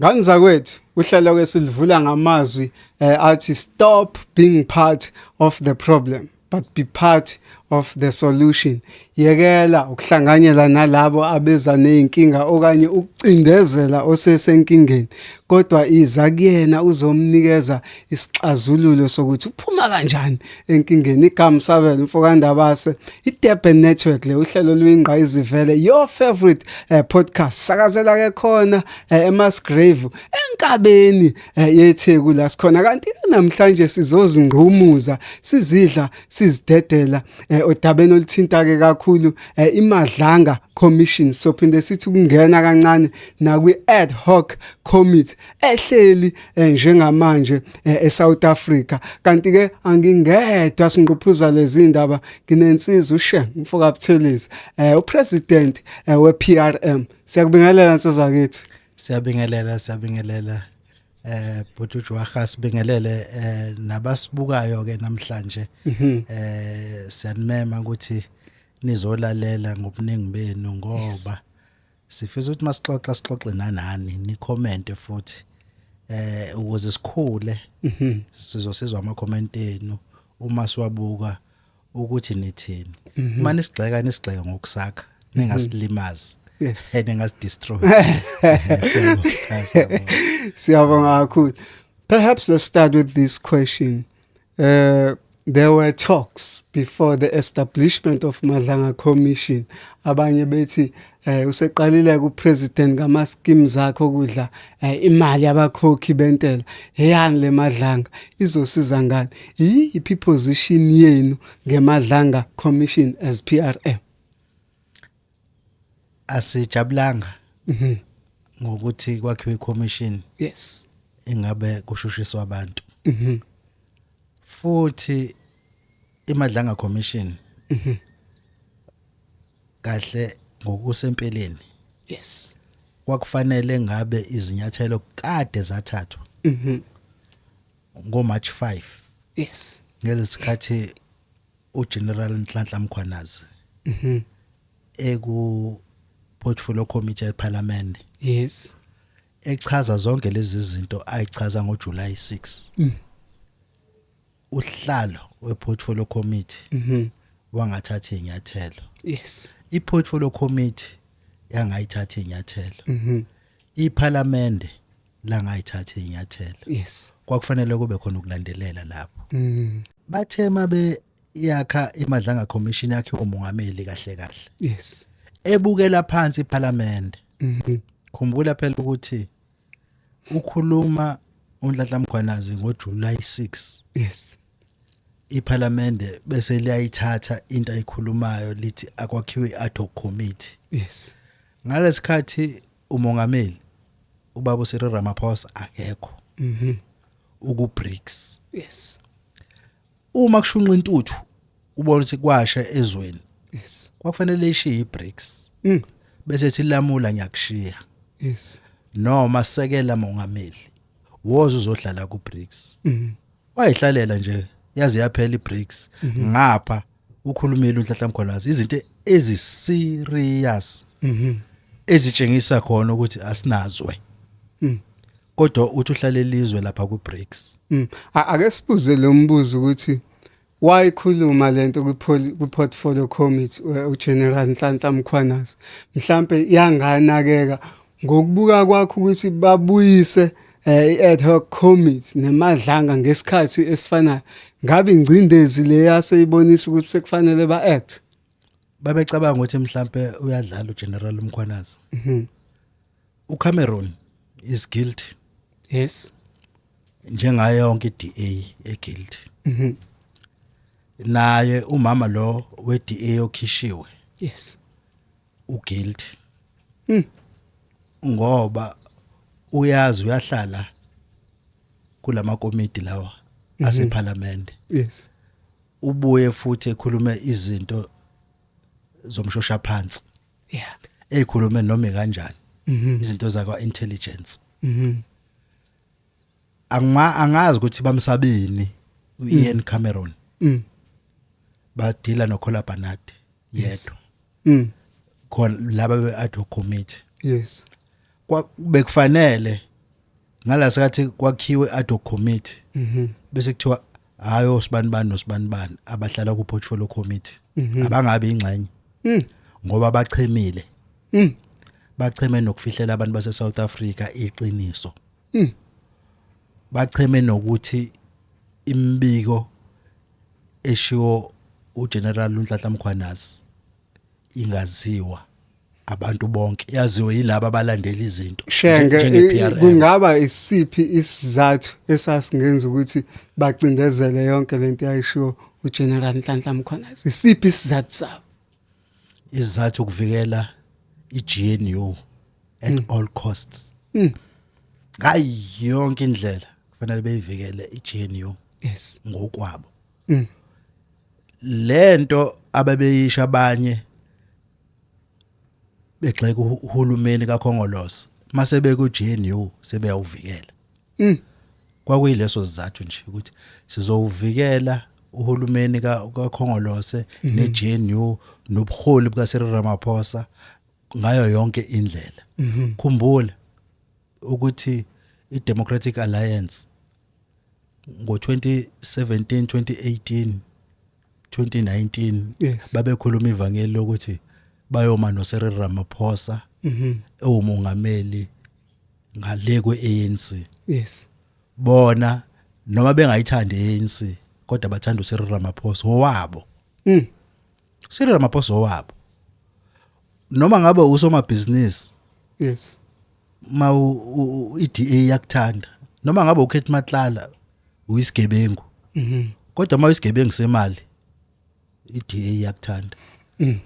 Ngani zakwethu uhlelo kwesilivula ngamazwi athi stop being part of the problem but be part of the solution. Yekela ukuhlanganyela nalabo abeza nezinkinga okanye ukucindezela osesenkingeni, kodwa iza kuyena uzomnikeza isixazululo sokuthi uphuma kanjani enkingeni. Igama Sabela Mfokandabase, iDurban Network, le uhlelo luyingqayizivele, your favorite podcast sakazela ke khona eMasgrave enkabeni yeTheku la sikhona. Kanti namhlanje sizozingqumuza sizidla sizidedela odabeni oluthinta ke kakhulu iMadlanga Commission. Sophinde sithi kungena kancane nakwi ad hoc committee ehleli njengamanje eSouth Africa. Kanti ke angingedwa sinquphuza lezi ndaba, nginensiza uShem Mfokabuthelezi, upresident wePRM. Siyakubingelela nsizwa kethu. Siyabingelela Bhuti Jwaha, sibingelele nabasibukayo ke namhlanje. Siyanimema ukuthi nizolalela ngobuningi benu ngoba sifisa ukuthi masixoxe nanani ni comment futhi ukuze sikhule sizosizwa ama comment enu uma siwabuka ukuthi nithini. Uma nisigxeka ngokusakha ningasilimazi. Yes. Ningasidestroy. Siyabonga kakhulu. Perhaps let's start with this question. There were talks before the establishment of Madlanga Commission. Abanye bethi useqalile ku president ngama schemes akho kudla imali yabakhokhi bentela. Eyani le Madlanga izosiza ngani? Yiphi position yenu ngeMadlanga Commission as PRM? Asijabulanga ngokuthi kwakhiwe i-commission. Yes. Ingabe kushushiswa abantu. Futhi iMadlanga Commission kahle ngokusempeleni. Yes. Kwakufanele ngabe izinyathelo kade zathathwa. Ngo March 5. Yes. Ngelesikhathi uGeneral Nhlanhla Mkhwanazi eku portfolio committee eParliament. Yes. Echaza zonke lezi zinto ayichaza ngoJuly 6. Uhlalo weportfolio committee wangathatha inyathelo. Yes. iPortfolio committee yangayithatha inyathelo. iParliament langayithatha inyathelo. Yes. Kwakufanele kube khona ukulandelela lapho. Bathe mabe yakha iMadlanga Commission yakhe umongameli kahle. Yes. Ebukela phansi iParliament. Khumbula phela ukuthi ukhuluma uNhlanhla Mkhwanazi ngoJuly 6. Yes. iParliament bese liyayithatha into ayikhulumayo lithi akwakhiwe ad hoc committee. Yes. Ngalesikhathi umongameli ubaba Cyril Ramaphosa akekho. Uku-BRICS. Yes. Uma kushunqa intuthu ubona ukuthi kwasha ezweni. Yes. Kwakufanele ishiye iBRICS. Bese ethi lamula ngiyakushiya. Yes. Noma sekela mongameli woza uzohlala kuBRICS. Wayihlalela nje yazi yaphela iBRICS. Ngapha ukhulumile uNhlanhla Mkhwanazi izinto eziserious ezitshengisa khona ukuthi asinazwe. Kodwa uthi uhlale elizwe lapha kuBRICS. Ake sibuze lo mbuzo ukuthi wayikhuluma lento kwi-portfolio committee uGeneral Nhlanhla Mkhwanazi mhlambe yanganakeka ngokubuka kwakho ukuthi babuyise i-ad hoc committee neMadlanga ngesikhathi esifanayo. Ngabe ingcindezi le yaseyibonisa ukuthi sekufanele ba-act? Babecabanga ukuthi mhlambe uyadlala uGeneral Mkhwanazi. uCameron is guilty. Yes. Njengayo yonke iDA eguilty. Naye umama lo weDA okhishiwe. Yes. Uguilty. Ngoba uyazi uyahlala kulama committee lawa aseParliament. Yes. Ubuye futhi ekhulume izinto zomshosha phansi. Yeah. Ekhulume noma kanjani. Izinto zakwa intelligence. Angazi ukuthi bamsabini uIan Cameron. Badila noKhola Barnard yedwa. Khona laba be ad hoc committee. Yes. Bekufanele ngala sekathi kwakhiwe ad hoc committee bese kuthiwa hayo sibanibani nosibanibani abahlala ku portfolio committee abangabe ingxenye ngoba bachemile bacheme nokufihlela abantu base South Africa iqiniso bacheme nokuthi imbiko eshiwo uGeneral uNhlanhla Mkhwanazi ingaziwa abantu bonke yaziwe yilabo abalandela izinto Shenge kungaba isiphi isizathu esasingenza ukuthi bacindezele yonke lento yayishiwo uGeneral Nhlanhla Mkhwanazi isiphi isizathu sabo izathu ukuvikela iGNU at all costs hayi yonke indlela kufanele beyivikele iGNU yes ngokwabo lento ababeyisha abanye begxeka uhulumeni kaKhongolose mase beku GNU sebeyawuvikela kwakuyileso sizathu nje ukuthi sizowuvikela uhulumeni kaKhongolose neGNU nobuholi buka Cyril Ramaphosa ngayo yonke indlela khumbula ukuthi iDemocratic Alliance ngo2017 2018 2019 yes babekhuluma ivangeli lokuthi bayoma noCyril Ramaphosa umongameli ngale kweANC yes bona noma bengayithandi iANC kodwa bathanda uCyril Ramaphosa owabo Cyril Ramaphosa owabo noma ngabe usomabhizinisi yes ma iDA yakuthanda noma ngabe ukhethi Matlala uyisigebengu kodwa ma uyisigebengu semali iDA yakuthanda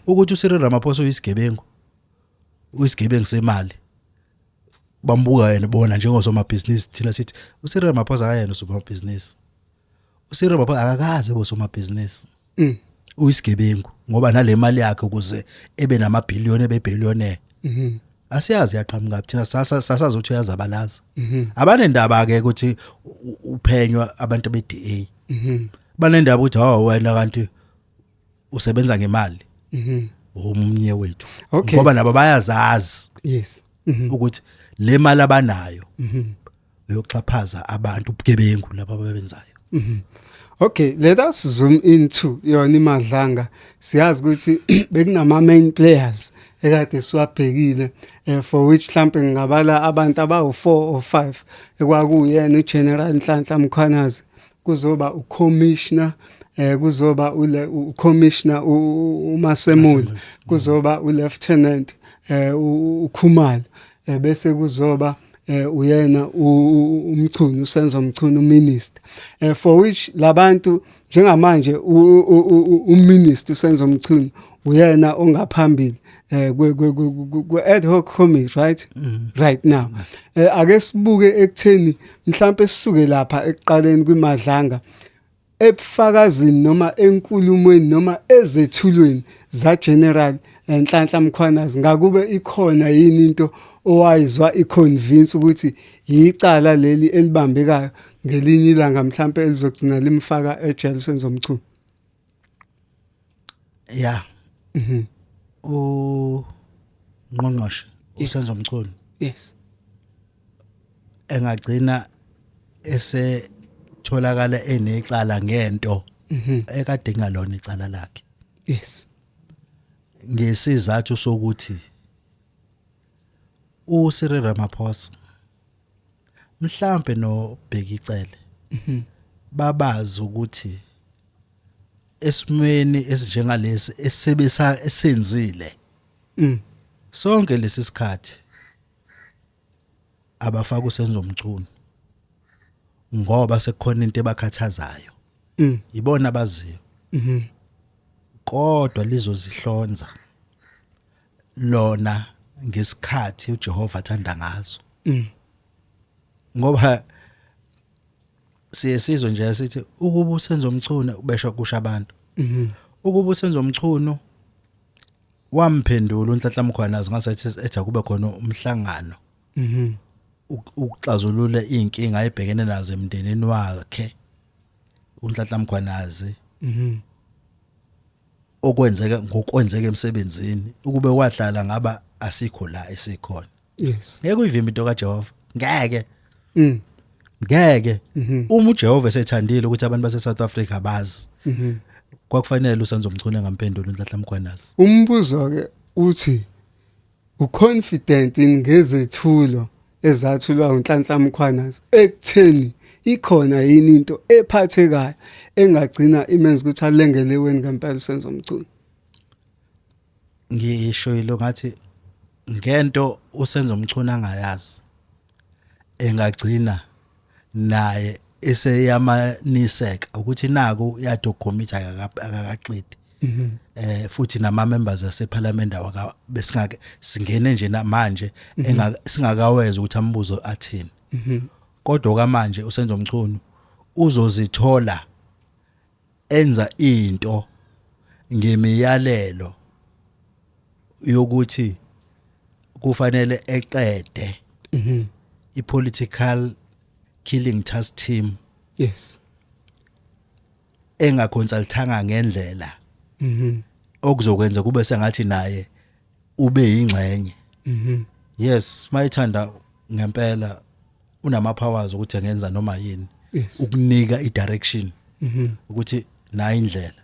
ukuthi uCyril Ramaphosa uyisigebengu semali bambuka yena bona njengosomabhizinisi thina sithi uCyril Ramaphosa akayena usomabhizinisi uCyril Ramaphosa akakaze bosomabhizinisi uyisigebengu ngoba nale mali yakhe ukuze ebe namabhiliyoni ebebhiliyone asiyazi yaqhamuka thina sasazothi uyazabalaza abanendaba ke ukuthi uphenywa abantu beDA banendaba ukuthi hawo wena kanti usebenza ngemali omnye wethu ngoba nabo bayazazi yes ukuthi le mali abanayo yokuxhaphaza abantu ubugebengu laba ababenzayo Okay, let us zoom into yona imadlanga. Siyazi ukuthi bekunama main players ekade siwabhekile for which mhlambe ngingabala abantu abawu4 or 5 ekwakuyena uGeneral Nhlanhla Mkhwanazi kuzoba ucommissioner kuzoba ucommissioner uMasemula kuzoba ulieutenant uKhumalo bese kuzoba uyena umchunu usenzo mchunu minister for which labantu njengamanje uminister usenzo mchunu uyena ongaphambili kwe ad hoc committee right now ake sibuke ekutheni mhlambe sisuke lapha ekuqaleni kwimadlanga ebufakazini noma enkulumweni noma ezethulweni za General Nhlanhla Mkhwanazi ngakube ikhona yini into owayizwa iconvince ukuthi yicala leli elibambekayo ngelinye ilanga mhlambe elizogcina limfaka ejele senzomchunu yeah Ngqongqoshe usenzomchunu yes engagcina tholakala enecala ngento ekade ngalona icala lakhe yes ngesizathu sokuthi uCyril Ramaphosa mhlambe noBheki Cele babazi ukuthi esimweni esinjengalesi esenzile sonke lesi sikhathi abafaka usenzomchunu ngoba sekukhona into ebakhathazayo ibona abaziyo kodwa lizozihlonza lona ngesikhathi uJehova athanda ngazo ngoba siyesizwe nje sithi ukuba usenzomchunu ubesho kusha abantu ukuba usenzomchunu wamphendula uNhlanhla Mkhwanazi ngasathi ethi kube khona umhlangano ukuxazulula inkinga ayibhekene nazo emndenini wakhe uNhlanhla Mkhwanazi okwenzeka emsebenzini ukube wahlala ngaba asikho la esikhona yes ngeke uyivimba into kaJehova ngeke ngeke uma uJehova esethandile ukuthi abantu base South Africa bazi kwakufanele usenzo Mchunu engamphendula uNhlanhla Mkhwanazi. Umbuzo ke uthi uconfident ngezethulo ezathulwa uNhlanhla Mkhwanazi ekutheni ikhona yini into ephathekayo engagcina imenza ukuthi alengeleweni ngempela usenzo Mchunu. Ngisho yilo ngathi ngento usenzo Mchunu angayazi engagcina naye eseyamaniseka ukuthi naku yadocommit akaqedi futhi nama members aseParliament besingake singene nje manje singakaweza ukuthi ambuzo athini kodwa manje usenzo Mchunu uzozithola enza into ngemiyalelo yokuthi kufanele eqede ipolitical killing task team yes engaconsultanga ngendlela okuzokwenza kube sengathi naye ube yingxenye yes mayithanda ngempela unama powers ukuthi engenza noma yini ukunika idirection ukuthi nayi indlela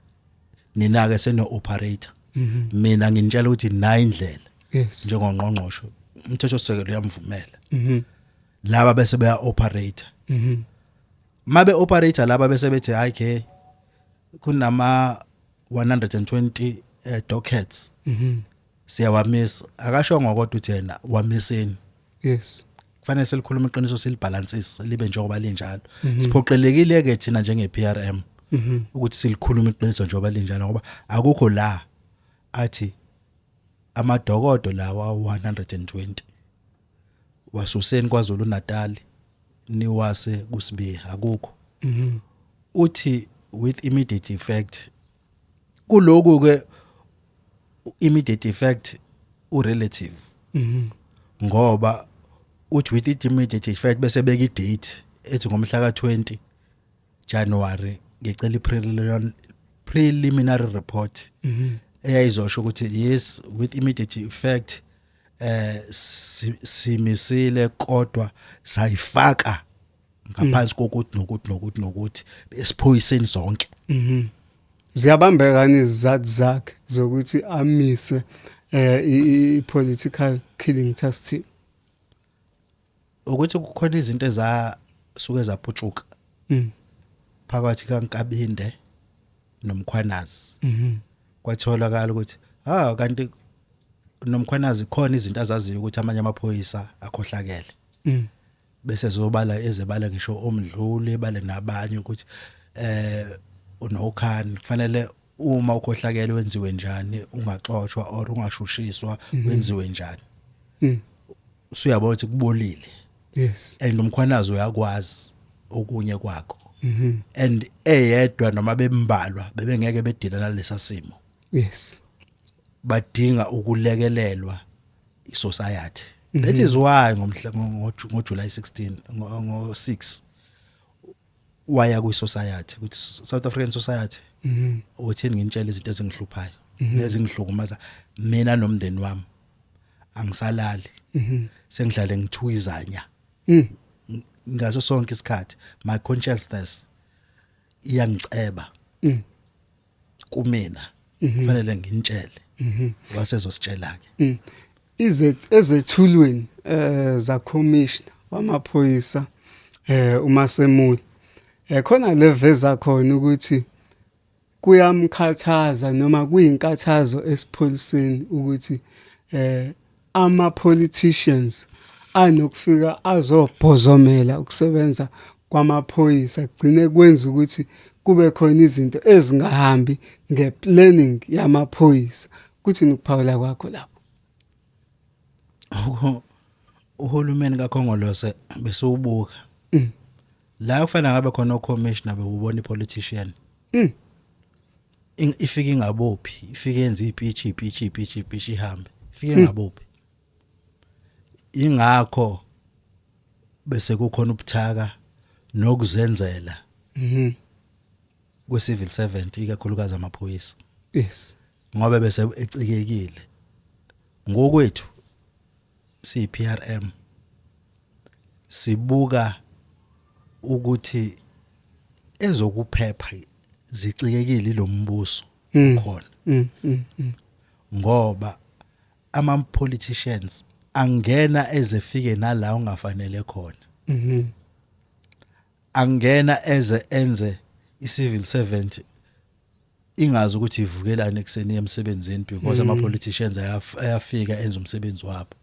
nina ke seno operator mina nginitshela ukuthi nayi indlela njengongqongqosho umthetho sisekelo yamvumela laba bese beya operator mabe operator laba bese bethi hayi ke kunama 120 dockets siyawamisa akasho ngokodwa uthi yena wamiseni yes kufanele selikhuluma iqiniso silibalansise libe njengoba linjalo siphoqelekile ke thina njenge PRM ukuthi silikhuluma iqiniso njengoba linjalo ngoba akukho la athi amadokodo lawa 120 wasuseni kwaZulu Natal niwase kuSibiya akukho uthi with immediate effect kuloku ke immediate effect urelative ngoba uthi with immediate effect bese beka idate ethi ngomhla ka20 January ngecela preliminary report eyayizosho ukuthi yes with immediate effect simisile kodwa sayifaka ngaphansi kokuthi nokuthi esiphoyiseni zonke ziyabambeka izizathu zakhe zokuthi amise i-political killing task team ukuthi kukhona izinto ezasuke zaphutshuka phakathi kaNkabinde noMkhwanazi kwatholakala ukuthi kanti noMkhwanazi khona izinto azaziyo ukuthi amanye amaphoyisa akhohlakele bese zobala ezebala ngisho omdluli ebale nabanye ukuthi unokhani kufanele uma ukhohlakele wenziwe njani ungaxoshwa or ungashushiswa wenziwe njani usuyabona ukuthi kubolile yes and uMkhwanazi uyakwazi okunye kwakho and eyedwa noma bembalwa bebengeke bedila nalesa simo yes badinga ukulekelelwa isociety that is why ngomhla ngoJuly 16 ngo6 waya kwisociety with South African Society uthini ngintshela izinto ezingihluphayo nezingihlukumaza mina nomndeni wami angisalali sengihlale ngithukizanya ngaso sonke isikhathi my consciousness iyangiceba kumina kufanele ngintshele wasezositshela ke ezethulweni za commissioner wamaphoyisa uMasemula khona leveza khona ukuthi kuyamkhathaza noma kuyinkathazo esipholiseni ukuthi ama politicians anokufika azobhozomela ukusebenza kwamaphoyisa kugcine kwenza ukuthi kube khona izinto ezingahambi ngeplanning yamaphoyisa kuthi ukuphawula kwakho lapho uhulumeni kaKhongolose bese ubuka la kufanele ngabe khona ucommissioner bebona ipolitician ifike ingabophi ifike yenza ipitch ihambe ifike ngabophi ingakho bese kukhona ubuthaka nokuzenzela kwe-civil servant ikakhulukazi amaphoyisa yes ngoba bese ecikekile ngokwethu CPRM sibuka ukuthi ezokuphepha zicikekile lo mbuso khona ngoba ama politicians angena ezefike nala ungafanele khona angena enze i-civil servant ingazi ukuthi ivukelane ekseni emsebenzini because ama politicians ayafika enza umsebenzi wabo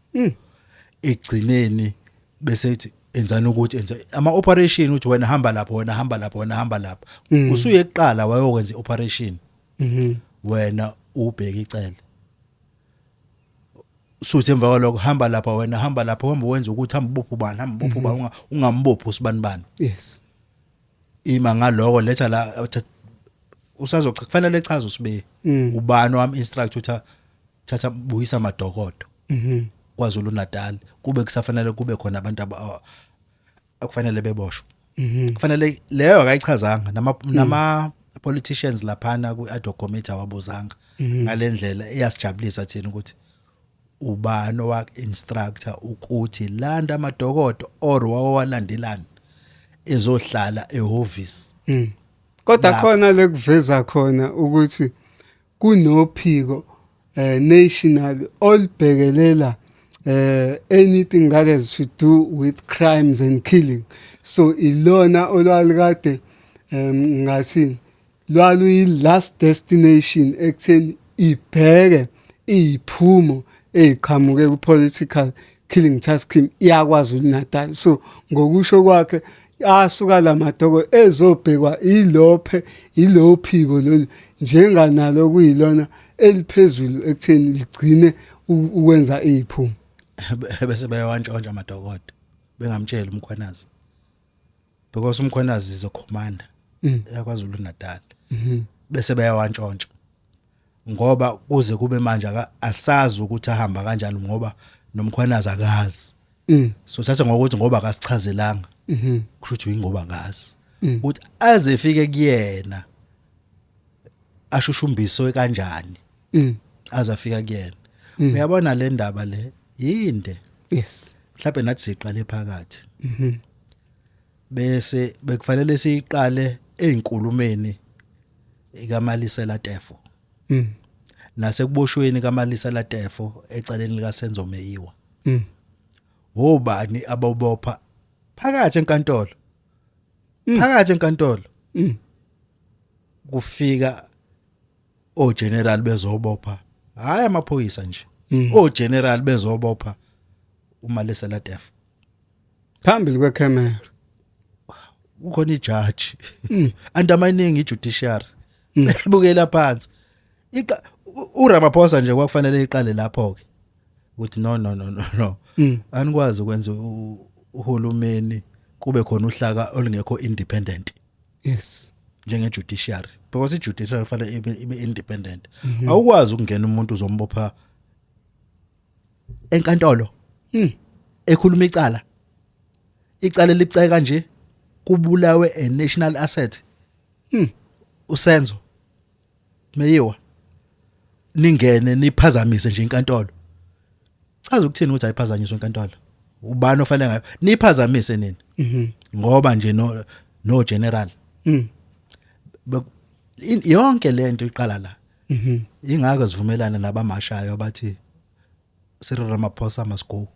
egcineni bese ethi enzani ukuthi enza ama operation uthi wena hamba lapho wena hamba lapho wena hamba lapho usuye eqala wayokwenza operation wena ubheka icele suthi emva kwalokho hamba lapha wena hamba lapho hamba wenza ukuthi hamba ubophu bani hamba ubophu bani ungambophi usibani bani yes ima ngaloko letha la kufanele echaza usibe ubani wami instruct uthi thatha buyisa amadokodo kwaZulu Natal kube kusafanele kube khona abantu akufanele beboshwe kufanele leyo akayichazanga nama politicians laphana ku adocometer wabuzanga ngalendlela iyasijabulisa thina ukuthi ubani owak instructor ukuthi landa amadokodo or wawalandelana ezohlala ehhovisi kodwa khona lekuveza khona ukuthi kunophiko national olbhekelela anything that has to do with crimes and killing so ilona olwalikade ngathi lwaluyi last destination ekutheni ibheke iphumo eqhamuke ku political killing task team iyakwaZulu Natal so ngokusho kwakhe asuka lamadoko ezobhekwa ilophiko lolu njenganalo kuyilona eliphezulu ekutheni ligcine ukwenza iphumo bese bayawantshontsha amadokodo bengamtshela umkhwanazi because umkhwanazi is a commander yakwaZulu Natal bese bayawantshontsha ngoba kuze kube manje asazi ukuthi ahamba kanjani ngoba nomkhwanazi akazi so thatha ngokuthi ngoba akasichazelanga kusho ingoba akazi ukuthi azefike kuyena ashushumbiswe kanjani azafika kuyena uyabona le ndaba le yinde yes mhlawumbe nathi siqale phakathi bese bekufanele siqale einkulumeni ikaMalisela Tefo nasekuboshweni kaMalisela Tefo ecaleni lika Senzo Meyiwa obani abobopha phakathi enkantolo kufika ogeneral bezobopha hayi amaphoyisa nje ogeneral bezobopha uMalisela Tefo phambili kwecamera ukhona ijudge undermining ijudiciary bukela phansi uRamaphosa nje kwakufanele iqale lapho ke ukuthi no anikwazi ukwenza uhulumeni kube khona uhlaka olungekho independent yes njenge judiciary because ijudiciary fanele ibe independent awukwazi ukungena umuntu uzombopha enkantolo ekhuluma icala liceka nje kubulawe a national asset usenzo Meyiwa ningene niphazamise nje inkantolo chaza ukuthini ukuthi ayiphazanyiswe inkantolo ubani ofanele ngayo niphazamise nini ngoba nje no general yonke lento iqala la ingaka sivumelana nabamashayo bathi Cyril Ramaphosa must go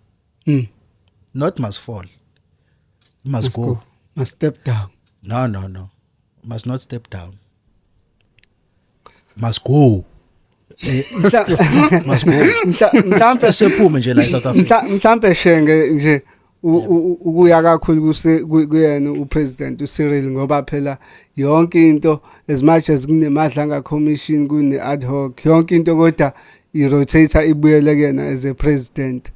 not must fall must go must step down no must not step down must go must go mhlambe sephume nje la eSouth Africa mhlambe shenge nje ukuya kakhulu kuyena upresident uCyril ngoba phela yonke into as much as kunemadlanga commission kune ad hoc yonke into kodwa irotator ibuyele kuyena as a president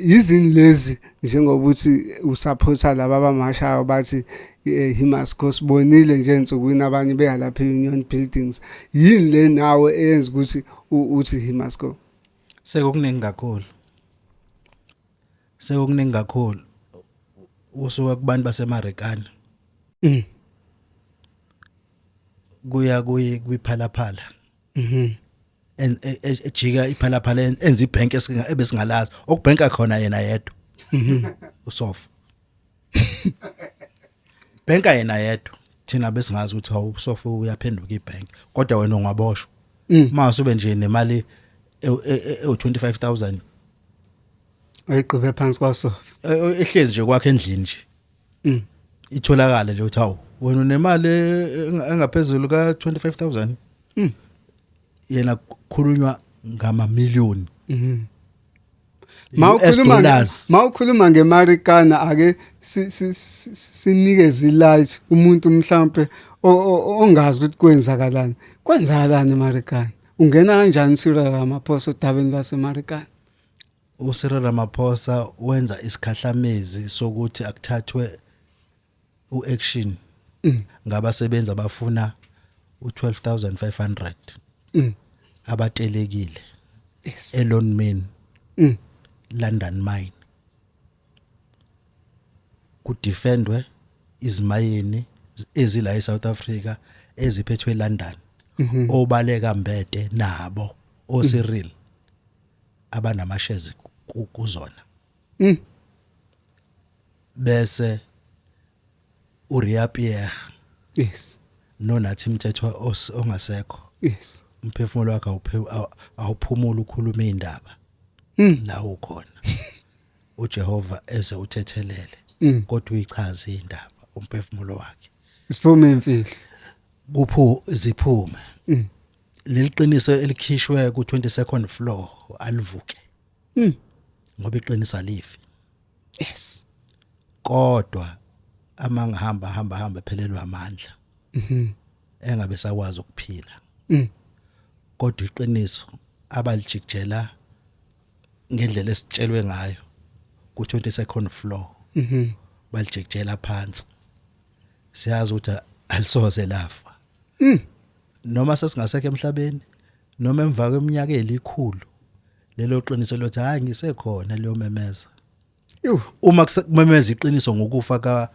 izini lezi njengokuthi usupporta laba abamashayo bathi he must go sibonile nje ensukwini abanye behalapha Union Buildings yini le nawe eyenza ukuthi uthi he must go sekukuningi kakhulu usuka kubantu baseMarikana kuya kwiphalaphala ejika iphalaphala enza ibhenki ebesingalazi okubhenka khona yena yedwa uSofa Banka yena yedwa thina besingazi ukuthi awusofu uyaphenduka ibank kodwa wena ungaboshwa mase ube nje nemali e25,000 ayiqhubhe phansi kwaso ehlezi nje kwakhe endlini nje itholakala nje uthi hawu wena unemali engaphezulu ka25,000 yena kukhulunywa ngama-million. Mawukhuluma ngeMarikana ake sinikeze ilight umuntu mhlambe ongazi ukuthi kwenzakalani eMarikana. Ungena kanjani Cyril Ramaphosa odabeni lwaseMarikana? uCyril Ramaphosa wenza isikhahlamezi sokuthi akuthathwe uaction ngabasebenzi abafuna u12,500 abatelekile eLone Main London Mine kudefendwe izimayini ezila eSouth Africa eziphethwe eLondon obaleka Mbete nabo oCyril abanamashezi kuzona bese uRia Pierre noNathi Mthethwa ongasekho umphefumulo wakhe awuphumula ukukhuluma indaba la ukhona uJehova eze uthethelele kodwa uyichaza indaba umphefumulo wakhe isiphume imfihlo ziphume leliqiniso elikhishwe ku22nd floor alivuke ngoba iqiniso alifi kodwa amangahamba phelelwa amandla engabe sakwazi ukuphila kodwa iqiniso abalijikjela ngendlela esitshelwe ngayo ku22nd floor balijikjela phansi siyazi ukuthi alisoze lafa noma sesingasekho emhlabeni noma emva kweminyaka elikhulu lelo qiniso lothi hayi ngisekhona leyo memeza uma kumemeza iqiniso ngokufa ka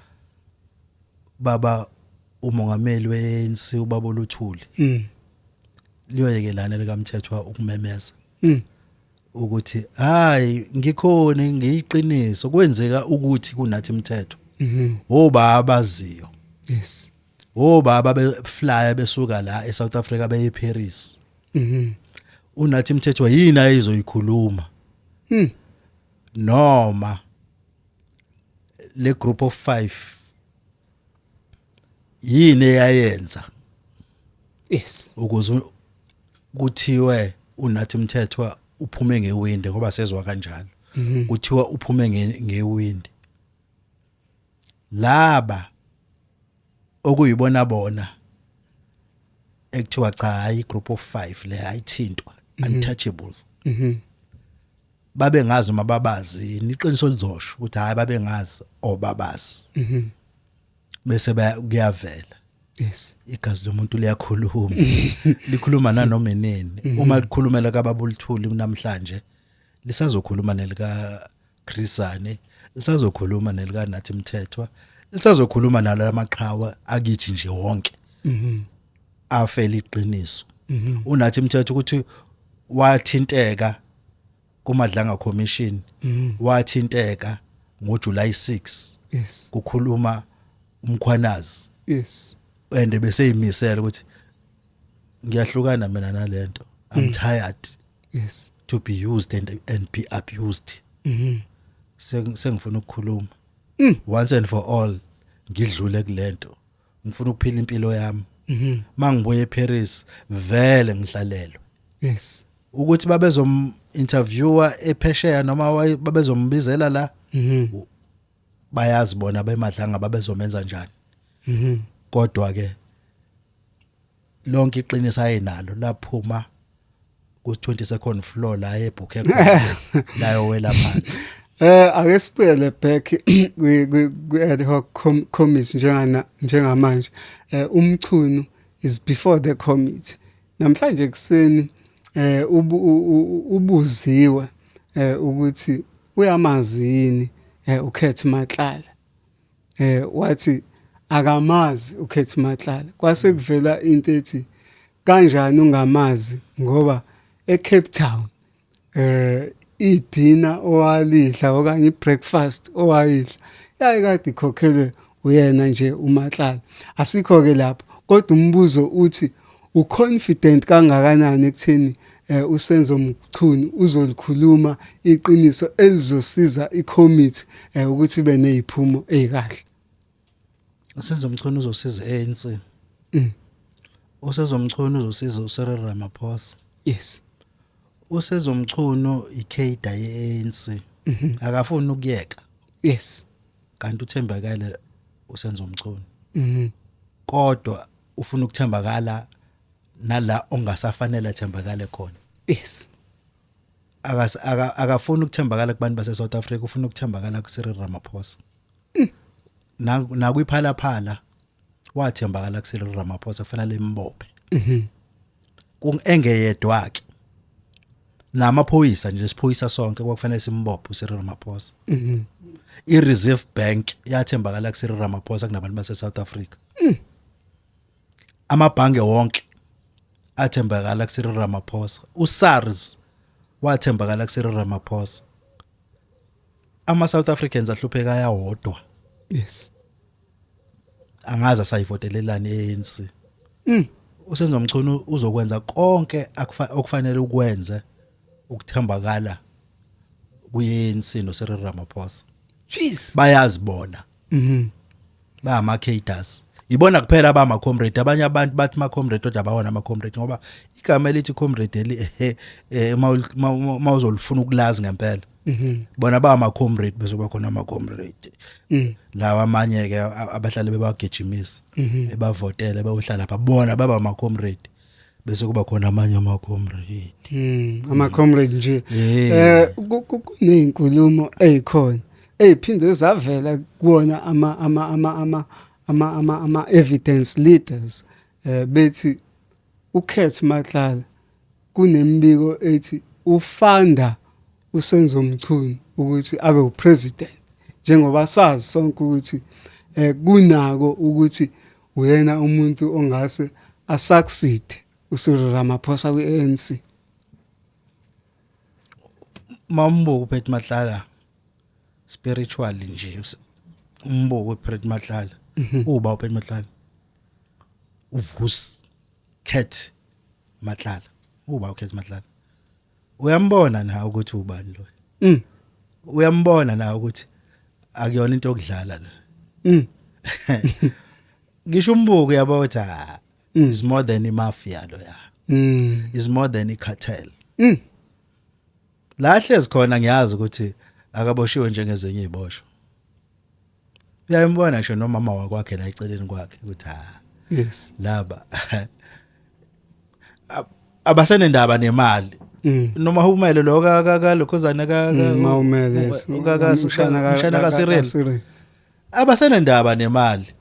baba umongameli weANC ubaba uLuthuli liyoyekelana likaMthethwa ukumemeza ukuthi hayi ngikhona ngiyiqiniso kwenzeka ukuthi kunathi Mthethwa obaba abaziyo obaba beflyer besuka la eSouth Africa beye eParis unathi Mthethwa yini ayizoyikhuluma noma le group of 5 yini eyayenza ukuze kuthiwe unathi Mthethwa uphume ngewindi ngoba sezwa kanjalo kuthiwa uphume ngewindi laba okuyibona bona ekuthiwa cha hayi group of 5 le ayithintwa untouchables babe ngazi uma babazi iqiniso lizosho ukuthi hayi babe ngazi obabazi bese kuyavela igazi lomuntu liyakhuluma likhuluma nanoma eneni uma likhulumela kaBaba uLuthuli namhlanje lisazokhuluma nelika Chrisane lisazokhuluma nelika Nathi Mthethwa lisazokhuluma nala maqhawa akithi nje wonke afela iqiniso uNathi Mthethwa ukuthi wathinteka kumadlanga commission wathinteka ngoJuly 6 kukhuluma umkhwanazi and beseyimisela ukuthi ngiyahlukana mina nalento I'm tired to be used and be abused sengifuna ukukhuluma once and for all ngidlule kulento ngifuna ukuphila impilo yami mangibuye eParis vele ngihlalelwe ukuthi babezom interviewer ephesheya noma babezombizela la bayazi bona bemadlanga babezomenza njani kodwa ke lonke iqiniso ayinalo laphuma ku22nd floor la ebhuke la yowela phansi ake siphele back kwi ad hoc committee njengamanje umchunu is before the committee namhlanje kuseni ubuziwe ukuthi uyamazi yini uKhethi Matlala wathi akamazi uKhethi Matlala kwase kuvela into ethi kanjani ungamazi ngoba eCape Town idina owalidla okanye ibreakfast owayidla yayikade ikhokhelwe uyena nje uMatlala. Asikho ke lapho kodwa umbuzo uthi uconfident kangakanani ekutheni uSenzo Mchunu uzolikhuluma iqiniso elizosiza iCommittee ukuthi ibe neziphumo ezikahle. uSenzo Mchunu uzosiza ANC. uSenzo Mchunu uzosiza uCyril Ramaphosa. Yes. uSenzo Mchunu ikheda yeANC. Akafuni ukuyeka. Yes. Kanti uthembakala uSenzo Mchunu. Kodwa ufuna ukuthembakala nala ongasafanele athembakale khona. Yes. Akafuni ukuthembakala kubantu base South Africa, ufuna ukuthembakala kuCyril Ramaphosa. Na kwiphalaphala wathembakala kuCyril Ramaphosa kufanele imbophe. Engeyedwa ke. Namaphoyisa nje siphoyisa sonke kwakufanele simbophe uCyril Ramaphosa. I-Reserve Bank yathembakala kuCyril Ramaphosa kunabantu base South Africa. Amabhange wonke athembakala kuCyril Ramaphosa. uSARS wathembakala kuCyril Ramaphosa. South Africans ahlupheka yawodwa. Yes. Angaza sayivotelelana eANC. uSenzo Mchunu uzokwenza konke okufanele ukwenze ukuthembakala kuyeANC noCyril Ramaphosa. Jeez. Bayazibona. Ba ama cadres. Ibona kuphela abama comrade, abanye abantu bathi ma comrade kodwa abawona ama comrade ngoba igama elithi comrade eli mawuzolufuna ukulazi ngempela. Bona ba ama comrade bese kuba khona ama comrade. Lawa amanye ke abahlali bebagejimisa ebavotela bayohlala lapha bona baba ama comrade bese kuba khona amanye ama comrade. Ama comrade nje. Kunezinkulumo ezikhona eziphinde zavela kuona ama evidence leaders bethi uKhethi Matlala kunembiko ethi ufanda uSenzo Mchunu ukuthi abe upresident njengoba sazi sonke ukuthi kunako ukuthi uyena umuntu ongase asucceed uCyril Ramaphosa kwiANC. Mambo uPhethi Matlala spiritually nje umbuko uPhethi Matlala uba uPhethi Matlala uvus Khethi Matlala uba uKhethi Matlala uyambona na ukuthi ubani lo uyambona na ukuthi akuyona into yokudlala la ngisho umbuko yabo uthi is more than imafia lo ya is more than icartel la hlezi khona ngiyazi ukuthi akaboshiwe njengezenye iziboshwa. Uyayibona ngisho nomama wakwakhe la eceleni kwakhe ukuthi yes laba abasenendaba nemali noma humele lo lokhuzana Maumele ushana ka Cyril abasenendaba nemali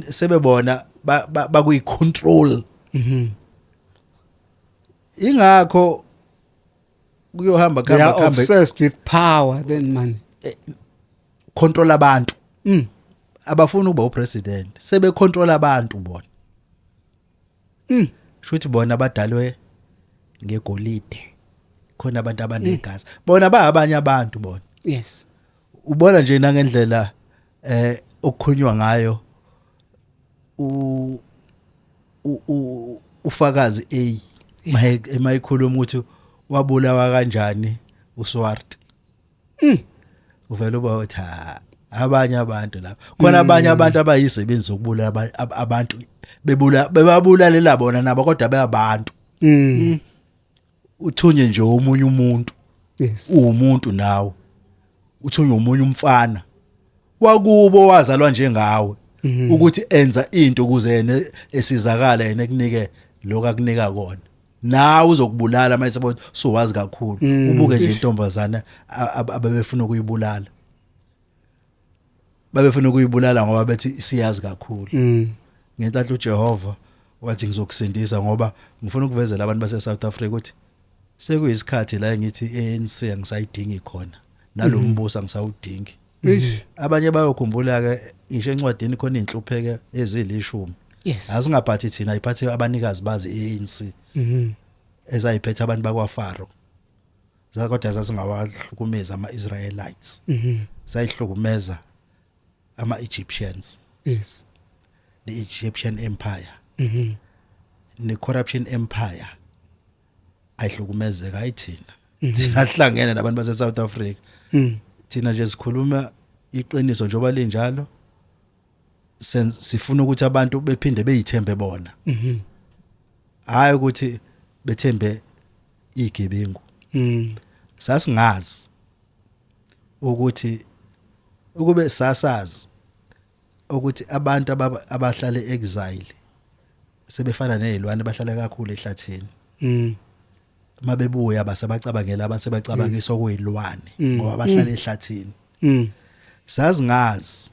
sebebona bakuyicontrol ingakho kuyohamba they are obsessed with power then money. Control abantu abafuna ukuba upresident sebe control abantu bona shuthi bona abadalwe ngegolide khona abantu abanegazi bona ba abanye abantu bona. Yes. Ubona nje nangendlela okukhonywa ngayo ufakazi mayikhuluma ukuthi wabulawa kanjani uSwart. Uvela uba uthi abanye abantu lapha khona abanye abantu abayisebenzi zokubulala abantu bebabulalela bona nabo kodwa beyabantu. Uthunye nje omunye umuntu. Yes. Umuntu nawe uthunye omunye umfana wakubo wazalwa njengawe ukuthi enza into ukuze yena esizakala yena kunike lokho akunika kona nawe uzokubulala mase so wazi kakhulu ubuke nje intombazana abebefuna ukuyibulala ngoba bethi siyazi kakhulu ngentathu uJehova wathi ngizokusindisa ngoba ngifuna ukuvezela abantu base South Africa ukuthi sekuyisikhathi la ngithi ANC angisayidingi khona nalombuso angisawudingi. Abanye bayokhumbula ke ngisho encwadini khona inhlupheke ezili10. Yes. Asingaphathi thina iphathe abanikazi bazi ANC ezayiphethe abantu bakwaFaro kodwa zasingawahlukumeza ama-Israelites Mhm. sayihlukumeza ama-Egyptians, Yes. the Egyptian empire Mhm. ne-corruption empire ayihlukumezeka ayithina thina sihlangene nabantu base-South Africa Mm. thina nje sikhuluma iqiniso njengoba linjalo sifuna ukuthi abantu bephinde beyithembe bona Mhm. hayi ukuthi bethembe igebengu Mm. sasingazi ukuthi ukube sasazi ukuthi abantu abahlala exile sebefana nezilwane bahlala kakhulu ehlathini Mm. mabebuya basabacabangela abathi bacabangisa okuyilwane ngoba bahlala ehlathini Mm. sazingazi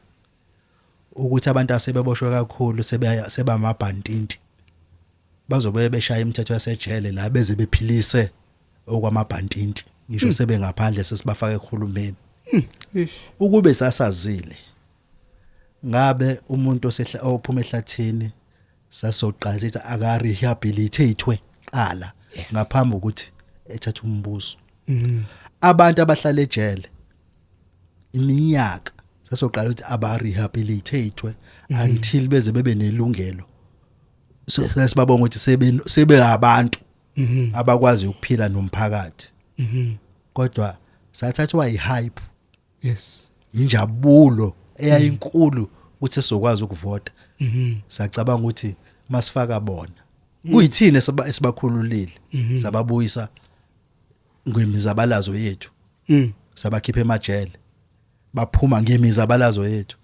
ukuthi abantu asebeboshwe kakhulu sebamabhantinti bazobe beshaya imithetho yasejele la beze bephilise okwamabhantinti ngisho sebengaphandle sesibafaka ekhulumeni Ish. ukube sasazile ngabe umuntu ophuma ehlathini sasoqala sithi aka rehabilitatwe qala ngaphambi ukuthi ethathe umbuso Mhm. abantu abahlala ejele iminyaka sasoqala ukuthi aba rehabilitatwe until beze bebe nelungelo sesibabonga ukuthi sebe abantu abakwazi ukuphila nomphakathi Mhm. kodwa sathathwa ihype Yes. injabulo eyayinkulu ukuthi sizokwazi ukuvota Mhm. sacabanga ukuthi masifaka bona kuyithini esibakhululile sababuyisa ngemizabalazo yethu Mm. sabakhipha emajele baphuma ngemizabalazo yethu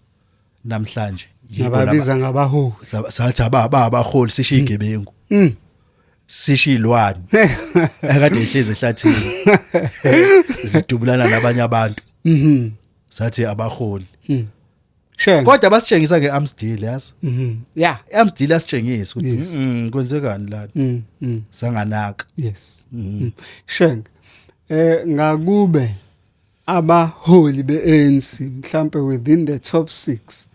namhlanje Nababiza ngabaholi. sathi abaholi sisho igebengu Mm. sisho ilwane akade ihlezi ehlathini zidubulana nabanye abantu Mhm. sathi abaholi Mm. Shen. kodwa basitshengisa ngeAmsdeal yazi Mhm. Yeah. iAmsdeal asitshengisa Yes. ukuthi kwenzekani la Mm. Mm. sanganaka Yes. Mm. Shen. Ngakube abaholi beANC mhlambe within the top 6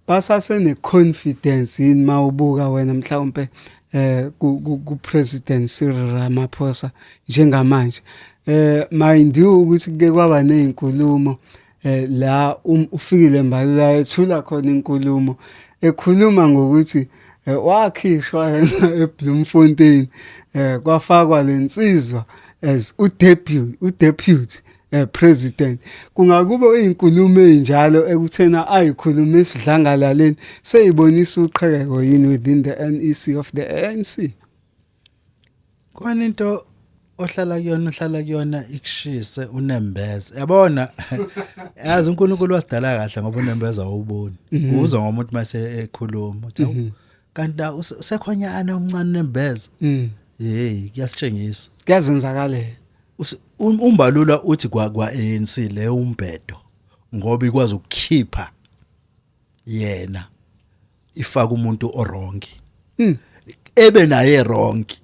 basase neconfidence yini mawubuka wena mhlawumbe ku president Cyril Ramaphosa njengamanje mind you ukuthi ke kwaba nezinkulumo la ufikile Mbalula ethula khona inkulumo ekhuluma ngokuthi wakhishwa eBloemfontein kwafakwa lensizwa as udepute president kungakuba izinkulumo ezinjalo ekuthena ayikhuluma esidlangalaleni seyibonisa uqhekeko yini within the NEC of the ANC. khona into ohlala kuyona ikushise unembeze yabona yazi uNkulunkulu wasidala kahle ngoba unembeze awuboni uzwa ngomuntu mase ekhuluma uthi kanti usekhonyana umncane unembeze hey kuyasitshengisa Kuyazenzakalela. Umbalula uthi kwa ANC le umbhedo ngoba ikwazi ukukhipha yena ifaka umuntu orongi ebe naye rongi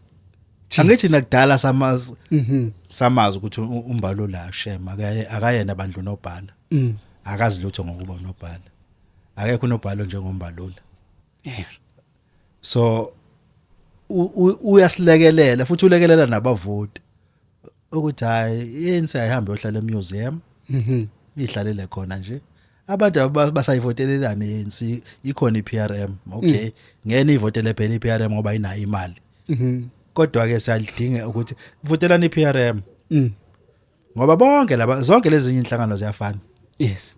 angithi nakudala samazi ukuthi umbalula shema akayena bandlu nobhala akazi lutho ngokuba nobhala akekho unobhala njengombalula so uyasilekelela futhi ulekelela nabavoti ukuthi hayi yenze ayihambe yohlala emuseum ihlalele khona nje abantu basayivotelelana yensi ikhona iPRM okay ngene ivotele phela iPRM ngoba inayo imali kodwa ke siyalidinga ukuthi votelana iPRM ngoba bonke laba zonke lezi zinye inhlangano ziyafana. Yes.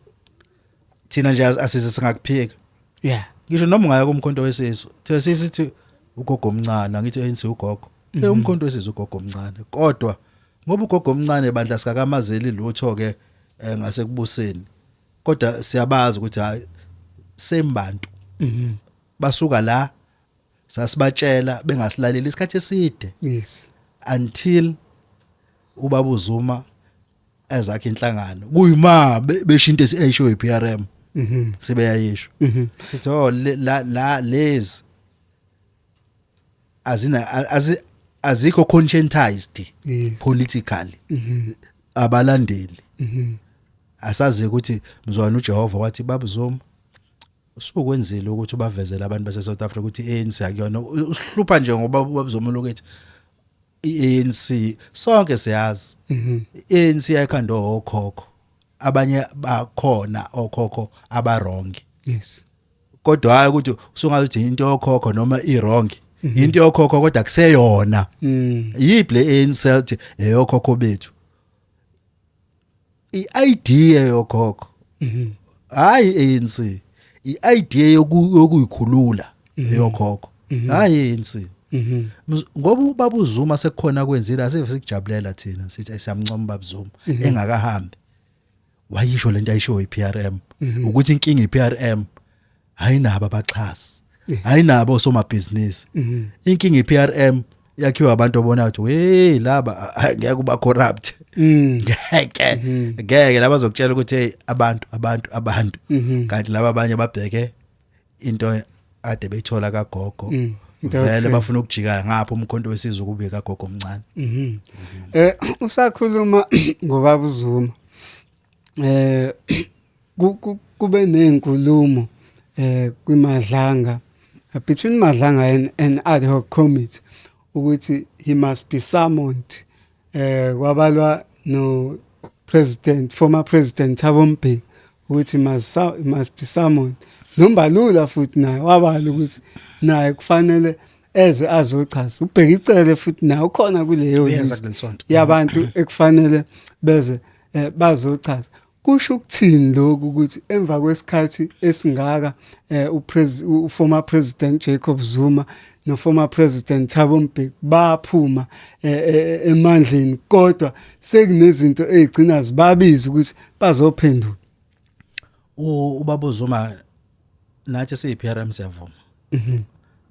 Thina nje asize singakuphika. Yeah. Ngisho noma ungaya kumkhonto wesizwe thina sithi ugogo omncane ngithi enzi ugogo umkhonto wesizwe ugogo omncane kodwa ngoba ugogo omncane bandla sikakamazeli lutho ke ngase kubuseni kodwa siyabazi ukuthi hayi sembantu basuka la sasibatshela bengasilaleli isikhathi eside. Yes. Until ubaba uZuma ezakhe inhlangano kuyima beshinto esisho iPRM sebeyayisho sithi oh la lezi azikho conscientized politically abalandeli asazi ukuthi mzwana uJehova wathi baba Zuma usukwenzile ukuthi ubavezele abantu base South Africa ukuthi ANC akuyona usihlupha nje ngoba ubaba Zuma lokuthi iANC sonke siyazi iANC yakhanda okhokho abanye bakhona okhokho abarongi yes kodwa hayi ukuthi usungathi into yokhokho noma iwrong into yokhokho kodwa kuseyona yiple ANC eyokhokho bethu iidea yokhokho hayi ANC iidea yokuyikhulula yokhokho hayi ANC ngoba ubaba uZuma sekukhona kwenzile asive sikujabulela thina sithi siyamncoma ubaba Zuma engakahambi wayisho lento ayisho iPRM ukuthi inkinga iPRM ayinabo abaxhasi ayinabo osomabhizinisi inkinga iPRM yakhiwa abantu obona ukuthi hey laba ngeke kuba corrupt ngeke laba zokutshela ukuthi hey abantu kanti laba abanye babheke into ade beyithola kagogo vele bafuna ukujika ngapha umkhonto wesizwe kube kagogo omncane usakhuluma ngobaba uZuma kube nezinkulumo kwimadlanga between Madlanga and ad hoc committee ukuthi he must be summoned kwabalwa no former president Thabo Mbeki ukuthi must be summoned noMbalula futhi naye wabala ukuthi naye kufanele eze azochaza ubheka icele futhi naye ukhona kuleyo list yabantu ekufanele beze bazochaza kusho ukuthini lokho ukuthi emva kwesikhathi esingaka former president Jacob Zuma no former president Thabo Mbeki baphuma emandleni kodwa sekunezinto ezigcina zibabiza ukuthi bazophendula ubaba uZuma nathi siyiPRM siyavuma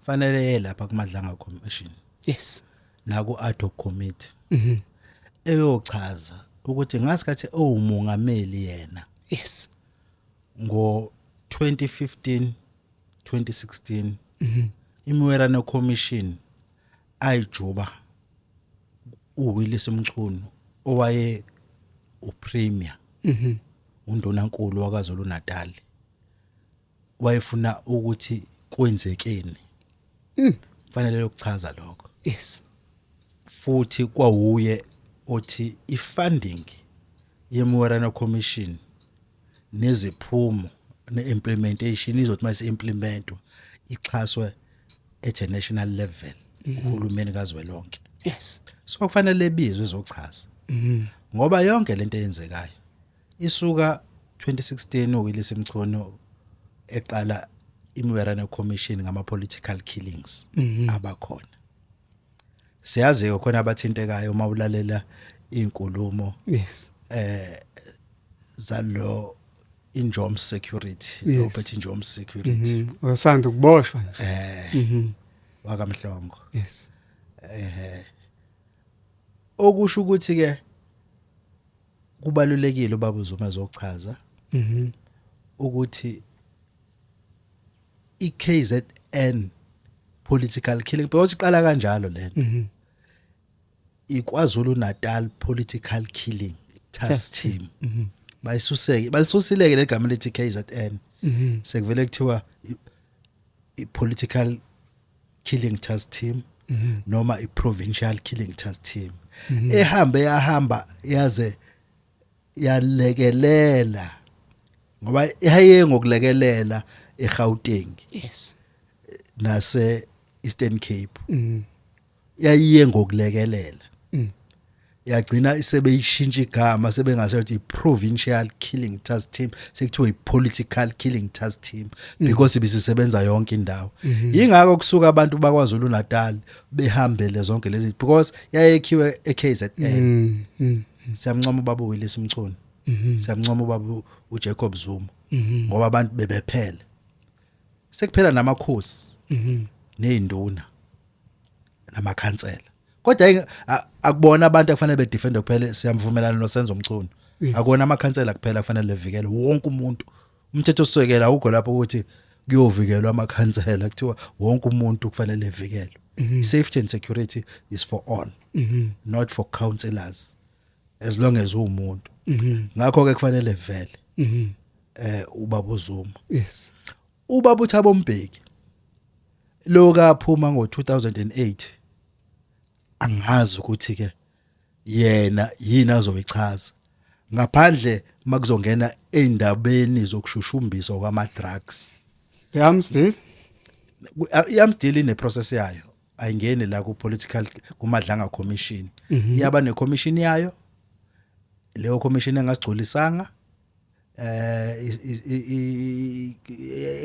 fanele lapha kumadlanga commission yes naku ad hoc committee eyochaza ukuthi ngasikhathi owumongameli yena yes ngo 2015 2016 imwerano commission ayijuba uWillis Mchunu owaye upremier undonankulu wakaZulu Natal wayefuna ukuthi kwenzekeni fanele ukuchaza lokho yes futhi kwawuye othi ifunding yemwerano commission neziphumo neimplementation izothi mase implementwa ixhaswe at a national level uhulumeni kazwelonke yes so kufanele bizwe ezochaza ngoba yonke lento eyenzekayo isuka 2016 uWillis Mchunu eqala imwerano commission ngama political killings abakhona siyazi khona abathintekayo mawulalela inkulumo yes zalo injom security Robert injom security osanda kuboshwa nje wakamhlongo yes okusho ukuthi ke kubalulekile ubaba uZuma zochaza ukuthi iKZN political killing because iqala kanjalo lento iKwaZulu Natal political killing task team balisusile legama lethi KZN sekuvele kuthiwa ipolitical killing task team noma iprovincial killing task team yahamba yaze yalekelela ngoba ihaye ngokulekelela eGauteng yes nase Eastern Cape yayiye ngokulekelela yagcina isebeyishintsha igama sebengasethi provincial killing task team sekuthiwa ipolitical killing task team because bisisebenza yonke indawo ingakho kusuka abantu bakwaZulu Natal behambele zonke lezi because yayekhiwe eKZN siyamncoma ubaba uWillis Mchunu siyamncoma ubaba uJacob Zuma ngoba abantu bebephela sekuphela namakhosi nezinduna namakhansela kodwa akubona abantu akufanele bedefend kuphela siyamvumelana noSenzo Mchunu akona amakhansela kuphela kufanele levikele wonke umuntu umthetho osekela ukho lapho ukuthi kuyovikelwa amakhansela kuthiwa wonke umuntu kufanele levikelwe safety and security is for all not for councillors as long as umuntu ngakho ke kufanele vele ubaba uZuma yes ubaba uThabo Mbeki lo kaphuma ngo2008 angazi ukuthi ke yena yini azoyichaza ngaphandle makuzongena endabeni zokushushumbiswa kwama drugs. The Amstel. iAmstel ine process yayo ayingene la ku political kumadlanga commission yaba ne commission yayo leyo commission engasigculisanga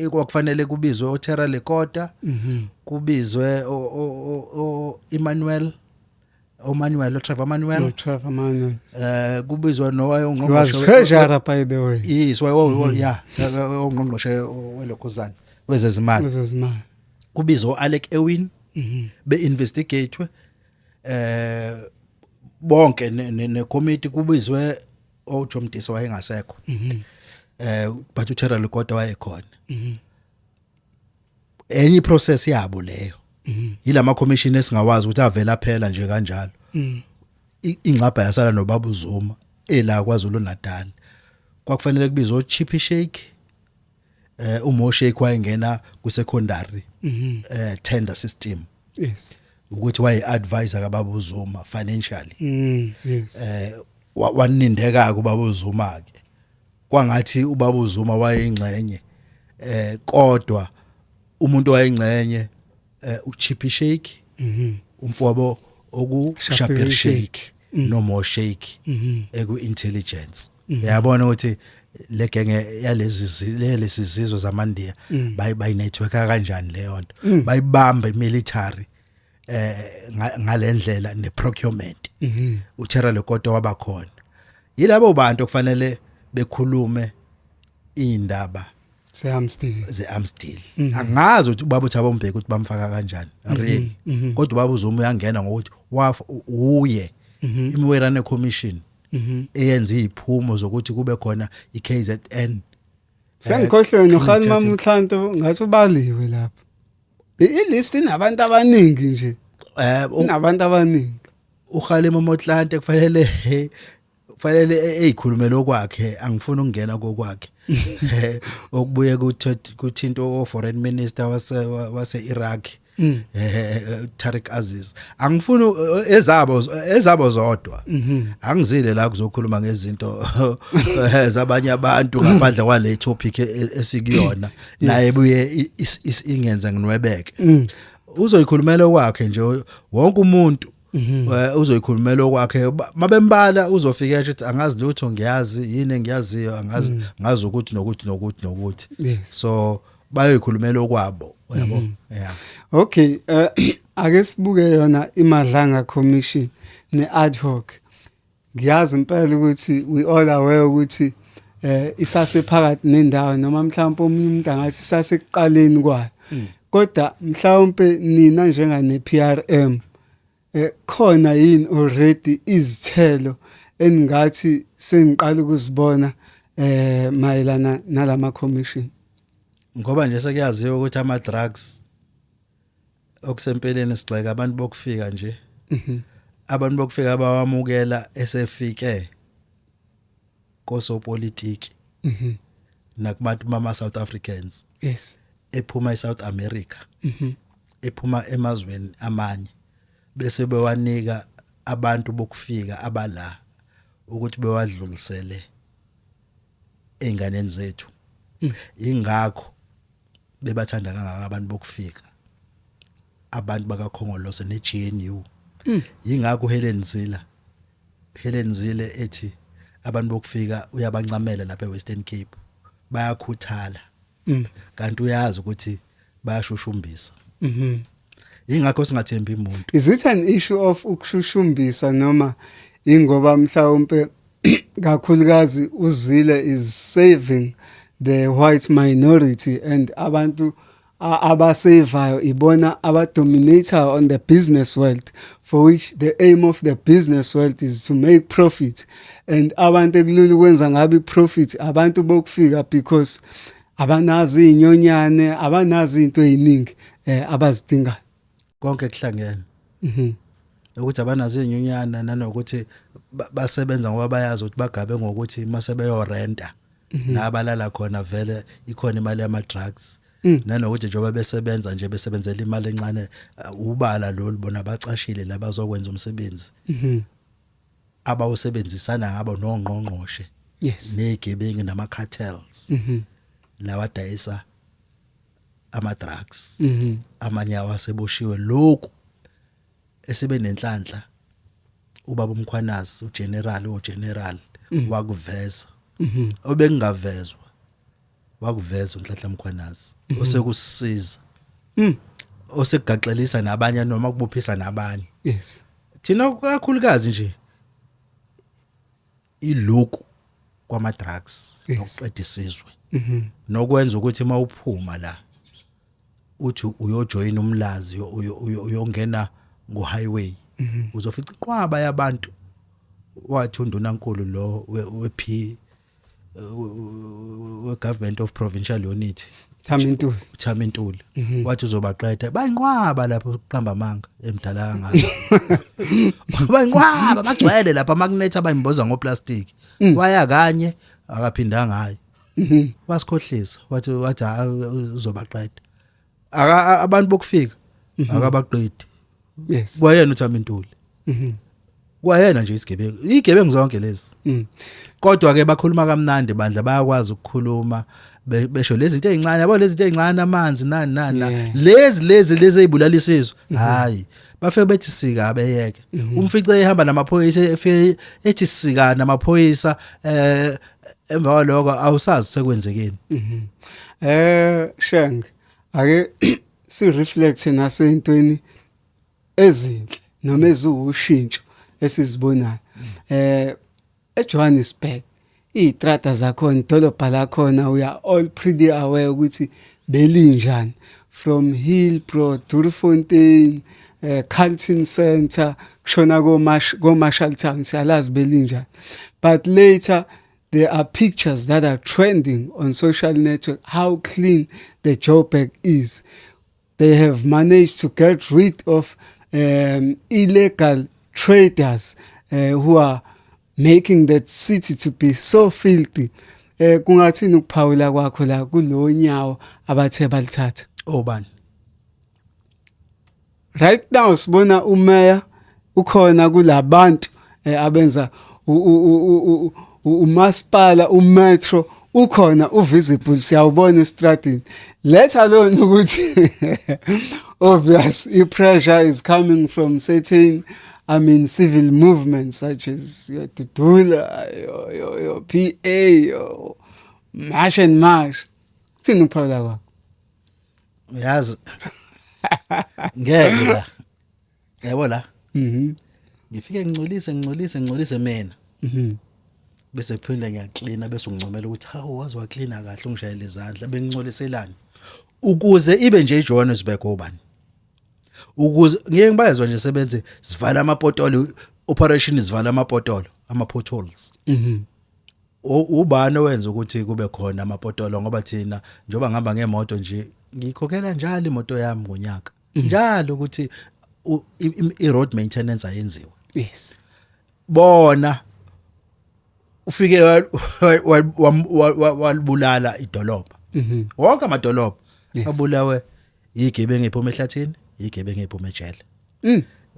kwakufanele kubizwe uTerra Lekota kubizwe Emmanuel Trevor Manuel kubizwa was treasurer by the way. Yes yeah ongqongqoshe welokhuzana wezezimali kubizwa Alec Ewin be-investigatewe bonke ne committee kubizwe uJomdisa wayengasekho but uTerra Lekota wayekhona enye process yabo leyo yilama commission esingawazi ukuthi avela phela nje kanjalo ingcapha yasala noBaba uZuma ela kwaZulu Natal kwakufanele kubizwe uChippy Shake uMo Shake wayengena ku secondary tender system. Yes. Ukuthi waye advisor kaBaba uZuma financially. Yes. Wanindeka kuBaba uZuma ke. Kwangathi uBaba uZuma wayengxenye kodwa umuntu wayengxenye uChippy Shake umfowabo okuShapir Shake noMo Shake eku intelligence. Yabona ukuthi le genge yalezi sizwe zamandiya bayi network kanjani leyo nto bayibamba imilitary ngalendlela ne procurement uTerra Lekota wabakhona yilabo bantu kufanele bekhulume indaba ze-Amstel angazi ukuthi ubaba uThabo Mbeki ukuthi bamfaka kanjani really kodwa ubaba uZuma uyangena ngokuthi uye imiwerane commission eyenza iziphumo zokuthi kube khona iKZN. Sengikhohlwe noHalima Mhlanhla ngathi ubaliwe lapha. Ilist inabantu abaningi nje. Inabantu abaningi. uHalima Mhlanhla kufanele eyikhulumele okwakhe angifuni ukungena kokwakhe. Okubuye kuthinto foreign minister wase Iraq. Tariq Aziz angifuni ezabo zodwa angizile la kuzokhuluma ngezinto zabanye abantu ngaphandle kwale topic esikuyona naye buye ingenza nginwebeke uzoyikhulumela kwakhe nje wonke umuntu uzoyikhulumela kwakhe mabembala uzofika ethi angazi lutho ngiyazi yini engiyaziyo ngazi ukuthi nokuthi so bayoyikhulumela kwabo yabo yeah. Okay, ake sibuke yona imadlanga commission ne ad hoc. Ngiyazi impela ukuthi we all aware ukuthi isase phakathi nendawo noma mhlawumbe umuntu angathi isase kuqaleni kwayo. Kodwa mhlawumbe nina njengane PRM khona yini already izithelo engathi sengiqala ukuzibona mayelana nalama commission. Ngoba nje sekuyaziwa ukuthi ama drugs okusempeleni sigxeka abantu bokufika nje abantu bokufika abawamukela esefike kosopolitiki nakubantu mama South Africans yes ephuma eSouth America ephuma emazweni amanye bese bewanika abantu bokufika abala ukuthi bewadlulisele einganeni zethu ingakho bebathanda kangaka abantu bokufika abantu bakaKhongolose neGNU ingakho Helen Zille ethi abantu bokufika uyabancamela lapha eWestern Cape bayakhuthala kanti uyazi ukuthi bayashushumbisa ingakho singathembi umuntu. Is it an issue of ukushushumbisa noma ingoba mhlawumbe kakhulukazi uZille is saving the white minority and abantu abasevayo ibona abadominator on the business world for which the aim of the business world is to make profit and abantu ekulula ukwenza ngabe profit abantu bokufika because abanazi inyonyane abanazi into eziningi abazidingayo konke kuhlangene ukuthi abanazi inyonyane nanokuthi basebenza ngoba bayazi ukuthi bagabe ngokuthi mase beyorenta nabalala khona vele ikhona imali yama drugs nanokuthi njengoba besebenza nje besebenzela imali encane ubala lo libona abacashile labazokwenza umsebenzi abawusebenzisana ngabo nongqongqoshe Yes. negebengu nama cartels lawa dayisa ama drugs amanye awaseboshiwe lokhu esibe nenhlanhla ubaba uMkhwanazi ugeneral wakuveza obengavezwa wakuveza uNhlanhla Mkhwanazi osekusiza osekugaxelisa nabanye noma kubophisa nabanye. Yes. Thina kakhulukazi nje iloku kwama drugs nokuqeda isizwe nokwenza ukuthi mawuphuma la uthi uyojoin umlazi uyongena ngo highway uzofica iqwaba yabantu wathi undunankulu lo we government of provincial unity Thamintuli wathi uzobaqeda bayinqwaba lapho ukuqamba manga emdalanga bayinqwaba bagcwele lapha magnet abayimboza ngoplastic waya kanye akaphindanga hayi wasikhohlisa wathi uzobaqeda abantu bokufika akabaqedi. Yes. Kwayena uThamintuli kwayena nje igebengu zonke lezi kodwa ke bakhuluma kamnandi bandla bayakwazi ukukhuluma besho lezi zinto ezincane yabo lezi zinto ezincane amanzi nani lezi ezibulala isizwe hayi bafike bethi sika abeyeke umfice ehamba namaphoyisa efike ethi sika namaphoyisa emva kwaloko awusazi sekwenzekeni. Sheng ake si reflect nasentweni ezinhle noma eziwushintsho esizibonayo eJohannesburg izitrata zakhona idolobha lakhona we are all pretty aware ukuthi belinjani from Hillbrow, Durfontein, Carlton Center kushona go Marshall Town siyalazi belinjani, but later there are pictures that are trending on social network how clean the Joburg is. They have managed to get rid of illegal traders who are making that city to be so filthy. Kungathini ukuphawula kwakho la kulo nyawo abathe balithatha obani right now sibona umeya ukhona kulabantu abenza umasipala umetro ukhona uvisible siyawubona estradini let alone ukuthi obvious pressure is coming from certain civil movements such as your Dudula, your PA, your March and March. Kuthini ukuphawula kwakho? Uyazi ngeke la yabo la ngifike ngcolise mina bese kuphinda ngiyacleana bese ungicomela ukuthi hawu wazi wa cleana kahle ungishayela izandla bengicoliselani ukuze ibe nje eJohannesburg obani ukuze ngeke ngibayezwa nje sebenze sivala amapotolo operation sivala amapotolo ama-potholes ubani owenza ukuthi kube khona amapotolo ngoba thina njoba ngihamba ngemoto nje ngikhokhela njalo imoto yami ngonyaka njalo ukuthi i-road maintenance ayenziwe. Yes. Bona ufike walibulala idolobha wonke amadolobha abulawe yigebengu ephuma ehlathini yigebengu ephuma ejele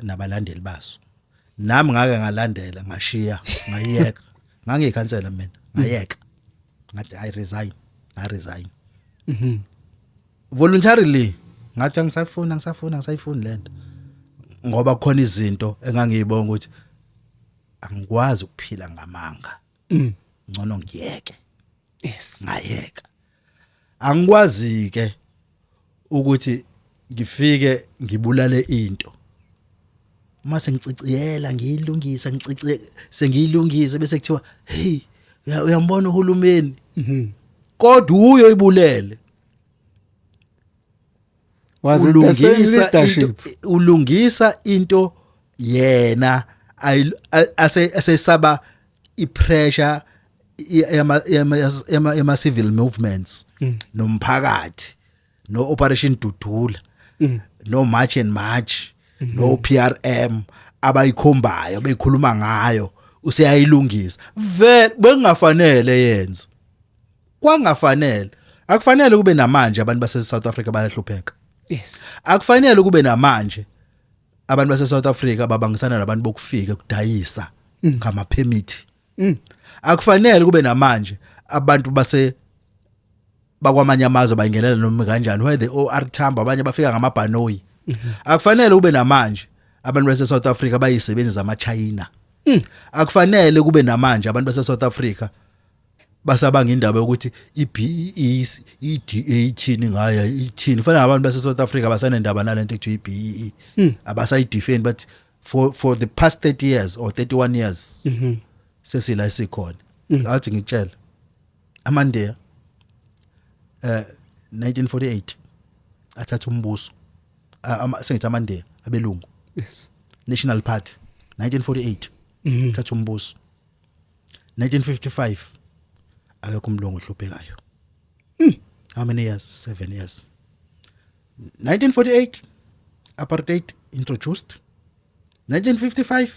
nabalandeli baso nami ngake ngalandela ngashiya ngayeka ngangikhansela mina ngayeka ngathi I resign voluntarily ngathi ngisayifuni lento ngoba khona izinto engangiyibonga ukuthi angikwazi ukuphila ngamanga ngcono ngiyeke. Yes. Ngayeka angikwazi ke ukuthi ngifike ngibulale into mase ngiciciyela ngiyilungisa sengiyilungise bese kuthiwa hey uyambona uhulumeni kodwa uyo ibulele ulungisa into yena asesaba ipressure yama civil movements nomphakathi no operation Dudula no March and March no PRM abayikhombayo beyikhuluma ngayo useyayilungisa vele bengafanele yenza kwangafanele akufanele kube namanje abantu base South Africa bayahlupheka. Yes. Akufanele kube namanje abantu base South Africa babangisana nabantu bokufika kudayisa ngama permit. Akufanele kube namanje abantu base bakwamanye amazwe bayingelela noma kanjani where the OR Tambo abanye bafika ngamabhanoyi. Akufanele kube namanje abantu base South Africa bayisebenzi zama China. Akufanele kube namanje abantu base South Africa basabanga indaba ukuthi iBEE iDA thini ngaya ithini fanele abantu base South Africa basanendaba nalento ekuthiwa iBEE abasayidefend but for the past 30 years or 31 years sesila isikhona athi ngikutshela amandeya 1948 athatha umbuso sengithi amandeya abelungu. Yes. National Party 1948 thatha umbuso 1955 akekho umlungu ohluphekayo. How many years? 7 years. 1948 apartheid introduced. 1955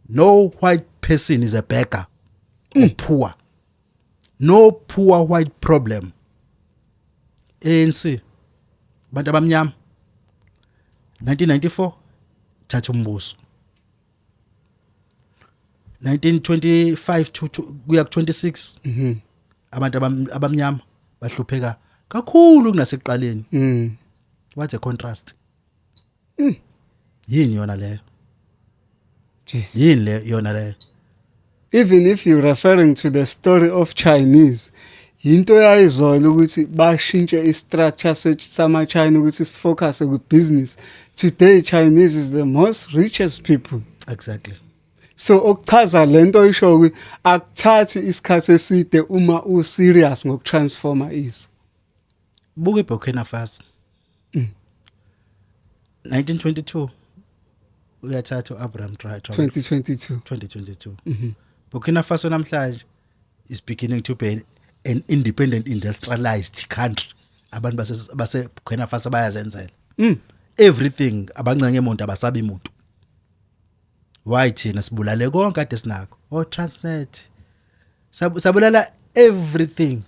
no white person is a beggar or poor. No poor white problem. ANC bantu abamnyama 1994 thatha umbuso 1925 to kuya ku 26 abantu abamnyama bahlupheka kakhulu kunasekuqaleni. What a contrast. Yini yona leyo? Yini le yona leyo? Even if you're referring to the story of Chinese, into yayizola ukuthi bashintshe istructure sama China ukuthi sifocus ku business. Today Chinese is the most richest people. Exactly. So okuchaza lento isho ukuthi akuthathi isikhathi eside uma u serious ngokutransforma izwe. Buke Burkina Faso 1922 uyathatha Abraham Traoré 2022 Burkina Faso namhlanje is beginning to be an independent industrialized country. Abantu base Burkina Faso bayazenzela everything abancane emuntu abasabi umuntu. Why thina sibulale konke kade sinakho Transnet sabulala everything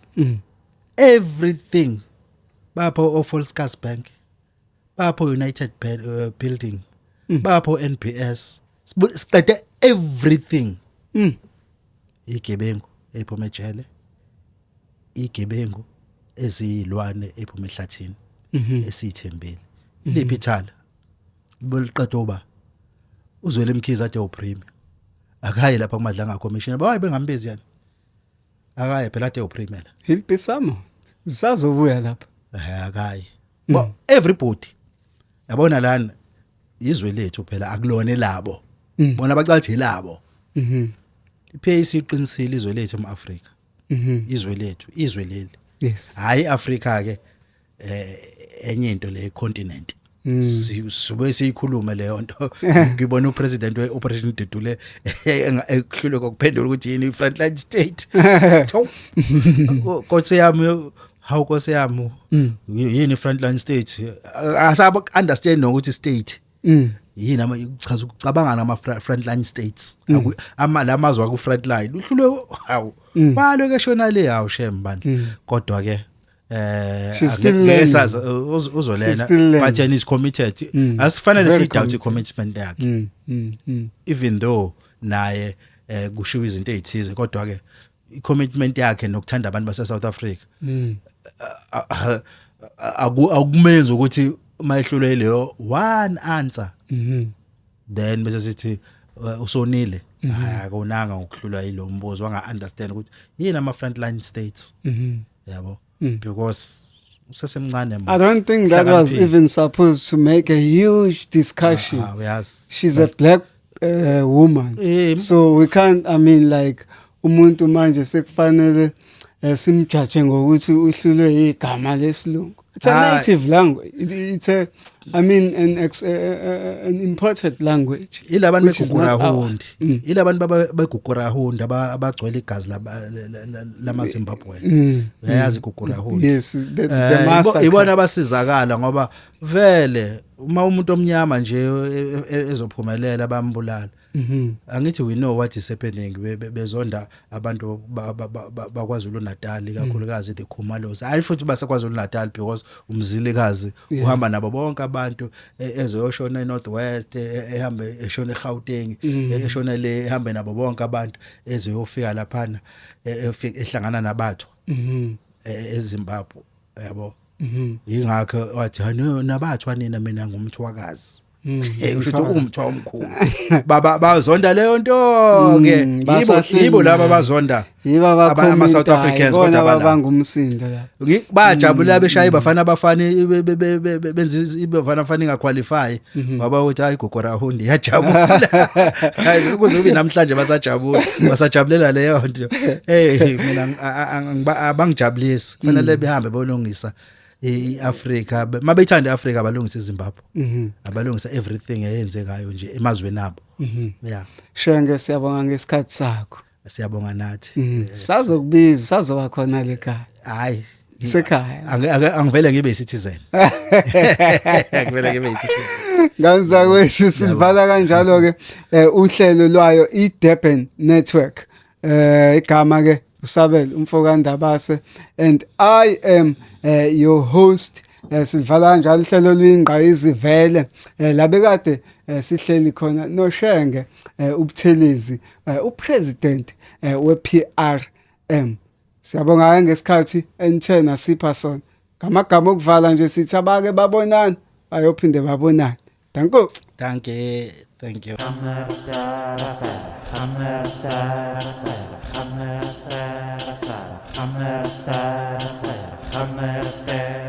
everything bapho Volkskas Bank bapho United Building bapho NPS siqede everything. Igebengu ephuma ejele igebengu ezilwane ephuma ehlathini esithembele lipithala boliqatoba uzwele Mkhize ade upremier akaye lapha kumadlanga commission bayi bengambezi yani akaye phela ade upremier Hilpisamo sazobuya lapha akaye bo everybody yabona lana izwe lethu phela akulone labo bona bacathi labo iPAC iqinisile izwe lethu eMafrika izwe lethu izwe leli yes hayi Africa ke enye into le continent sibe siyikhuluma leyo nto ngibona upresident weOperation Dedule ekuhlule kokuphendula ukuthi yini frontline state Nkosi yami how Nkosi yami yini frontline state asaba understand ukuthi state yini amachaza ukucabanga nama frontline states lamazwe ku frontline uhlule hawu balo ke shona le hawu shem bandla kodwa ke ngesaza uzolena but is committed asifanele sidoubt commitment yakhe even though naye kushiwa izinto ezithize kodwa ke commitment yakhe nokuthanda abantu base South Africa akumenza ukuthi mayehlule leyo one answer then bese sithi usonile akunanga ukuhlulwa yilo mbuzo wanga understand ukuthi yini ama frontline states yabo because usesemncane I don't think that was even supposed to make a huge discussion. Yes. She's a black woman. So we can't, I mean, like umuntu manje sekufanele simjudge ngokuthi uhlulwe igama lesilungu. It's a native language. It's a, I mean, an imported language. Ilabantu begugurahundi. Ilabantu begugurahundi abagcwele igazi lama Zimbabweans. Uyayazi igugurahundi. Yes, the massacre. Ibona basizakala ngoba vele uma umuntu omnyama nje ezophumelela bambulala Angithi we know what is happening bezonda abantu bakwaZulu Natal kakhulukazi the Khumalozi hayi futhi baseKwaZulu Natal because umzilikazi uhamba nabo bonke abantu ezoyoshona eNorth West ehamba eshona eGauteng eshona le ehamba nabo bonke abantu ezoyofika laphana ehlangana nabathu eZimbabwe yabo ingakho wathi nabathwa nina mina ngumthwakazi usho umthwa omkhulu bazonda leyo nto ke yibo laba bazonda ama South Africans kodwa bangumsindo la bajabula beshaya bafana abafani benza ibafana afani ngaqualify baba uthi hayi gogora hundi yajabula hayi kuze ube namhlanje basajabulela leyo nto mina abangijabulisi kufanele behambe bolungisa iAfrica mabeyithanda iAfrica abalungisa eZimbabwe abalungisa everything eyenzekayo nje emazweni abo yeah Shenge siyabonga ngesikhathi sakho siyabonga nathi sazokubiza sazoba khona lekhaya hayi sekhaya angivele ngibe citizen angivele ngibe citizen Ganza kwethu sivala kanjalo ke uhlelo lwayo iDurban Network igama ke Usabel Umfokandabase and I am your host sivala kanjalo ihlelo lwingqayizi vele labekade sihleli khona noShenge ubuthelezi upresident wePRM siyabonga ngesikhathi enthena sipha sona ngamagama okuvala nje sithi abake babonana bayophinde babonana thank you Hammer